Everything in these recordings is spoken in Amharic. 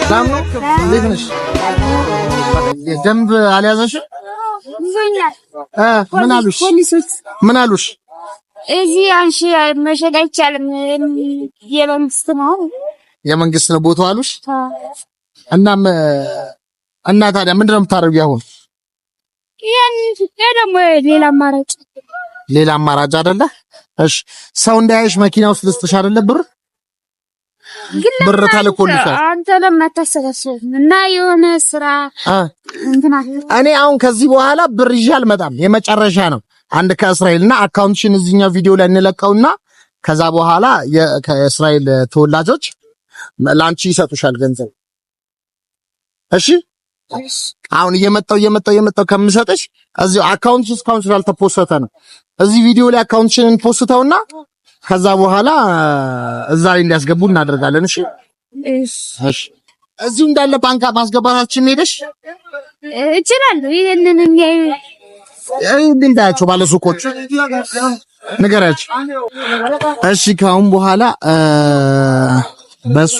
ሰላም ነው? እንዴት ነሽ? ደንብ አልያዘሽም? ምን አሉሽ? ምን አሉሽ? እዚህ አንሺ መሸጥ አይቻልም፣ የመንግስት ነው። የመንግስት ነው ቦታው አሉሽ? እና ታዲያ ምንድን ነው የምታደርጊው አሁን? ደግሞ ሌላ አማራጭ አይደለ? እሺ ሰው እንዳያይሽ መኪና ውስጥ ልስጥሽ አይደለ? ብር ተልኮልሻል። አንተ ለምን አታሰባስብም? እና የሆነ ስራ እኔ አሁን ከዚህ በኋላ ብር ይዤ አልመጣም። የመጨረሻ ነው። አንድ ከእስራኤልና አካውንትሽን እዚህኛው ቪዲዮ ላይ እንለቀውና ከዛ በኋላ ከእስራኤል ተወላጆች ላንቺ ይሰጡሻል ገንዘብ። እሺ አሁን እየመጣው ከምሰጥሽ እዚህ አካውንትሽ እስካሁን ስላልተፖሰተ ነው። እዚህ ቪዲዮ ላይ አካውንትሽን እንፖስተውና ከዛ በኋላ እዛ ላይ እንዲያስገቡ እናደርጋለን። እሺ እሺ እዚሁ እንዳለ ባንክ ማስገባታችን ሄደሽ እችላለሁ። ይሄንን እንዳያቸው ባለሱቆች ንገራቸው። እሺ ካሁን በኋላ በሷ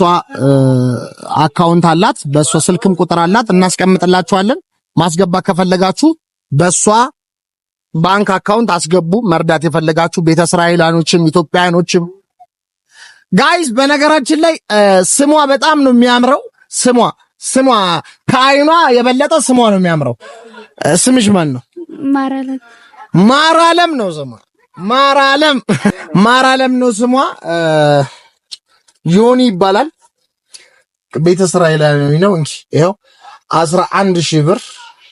አካውንት አላት፣ በሷ ስልክም ቁጥር አላት፣ እናስቀምጥላችኋለን። ማስገባት ከፈለጋችሁ በሷ ባንክ አካውንት አስገቡ። መርዳት የፈለጋችሁ ቤተ እስራኤላኖችም ኢትዮጵያኖችም ጋይስ፣ በነገራችን ላይ ስሟ በጣም ነው የሚያምረው። ስሟ ከአይኗ የበለጠ ስሟ ነው የሚያምረው። ስምሽ ማን ነው? ማራለም ነው ስሟ። ማራለም ነው ስሟ። ዮኒ ይባላል። ቤተ እስራኤላዊ ነው። እንጂ ይሄው 11,000 ብር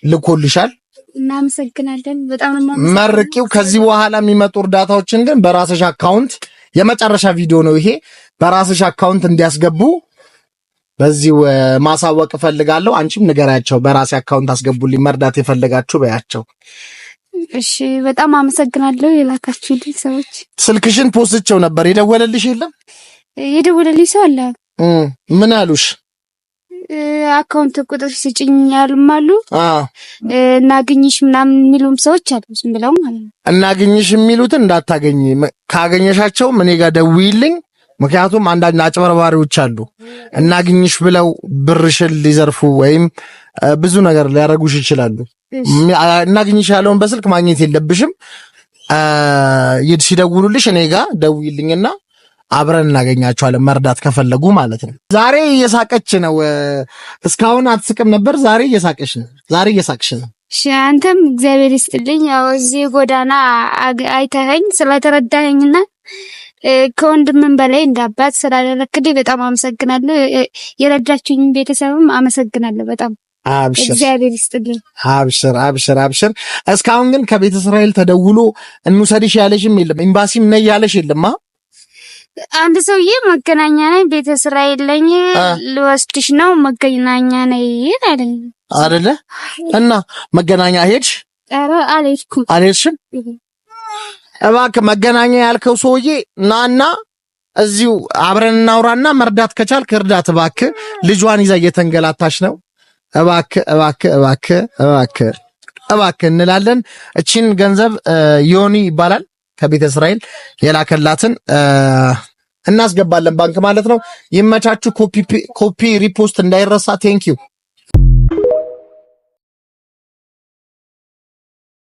ልኮልሻል። እናመሰግናለን። በጣም ነው መርቂው። ከዚህ በኋላ የሚመጡ እርዳታዎችን ግን በራስሽ አካውንት፣ የመጨረሻ ቪዲዮ ነው ይሄ፣ በራስሽ አካውንት እንዲያስገቡ በዚሁ ማሳወቅ እፈልጋለሁ። አንቺም ንገራቸው፣ በራሴ አካውንት አስገቡልኝ መርዳት የፈለጋችሁ በያቸው። እሺ በጣም አመሰግናለሁ የላካችሁልኝ ሰዎች። ስልክሽን ፖስትቸው ነበር። የደወለልሽ የለም? የደወለልኝ ሰው አለ። ምን አሉሽ? አካውንት ቁጥር ስጭኝ ያሉም አሉ። እናግኝሽ ምናምን የሚሉም ሰዎች አሉ። ዝም ብለው ማለት ነው። እናግኝሽ የሚሉትን እንዳታገኝ፣ ካገኘሻቸው እኔ ጋር ደውይልኝ። ምክንያቱም አንዳንድ አጭበርባሪዎች አሉ። እናግኝሽ ብለው ብርሽን ሊዘርፉ ወይም ብዙ ነገር ሊያረጉሽ ይችላሉ። እናግኝሽ ያለውን በስልክ ማግኘት የለብሽም። ሲደውሉልሽ እኔ ጋር ደውይልኝና አብረን እናገኛቸዋለን፣ መርዳት ከፈለጉ ማለት ነው። ዛሬ እየሳቀች ነው። እስካሁን አትስቅም ነበር። ዛሬ እየሳቀች ነው። እሺ አንተም እግዚአብሔር ይስጥልኝ። ያው እዚህ ጎዳና አይተኸኝ ስለተረዳኸኝና ከወንድምም በላይ እንዳባት ስላደረክልኝ በጣም አመሰግናለሁ። የረዳችሁኝ ቤተሰብም አመሰግናለሁ በጣም። እግዚአብሔር ይስጥልኝ። አብሽር። እስካሁን ግን ከቤተ እስራኤል ተደውሎ እንውሰድሽ ያለሽም የለም፣ ኤምባሲም ነይ ያለሽ የለም? አንድ ሰውዬ መገናኛ ነኝ ቤተ እስራኤል ለኝ ልወስድሽ ነው መገናኛ ነኝ አይደለ? እና መገናኛ ሄድሽ? ኧረ አልሄድኩም። አልሄድሽም? እባክህ መገናኛ ያልከው ሰውዬ ናና እዚሁ አብረን እናውራና መርዳት ከቻልክ እርዳት እባክህ። ልጇን ይዛ እየተንገላታች ነው። እባክህ እንላለን። እቺን ገንዘብ ዮኒ ይባላል ከቤተ እስራኤል የላከላትን እናስገባለን ባንክ ማለት ነው። ይመቻችሁ። ኮፒ ሪፖስት እንዳይረሳ። ቴንኪው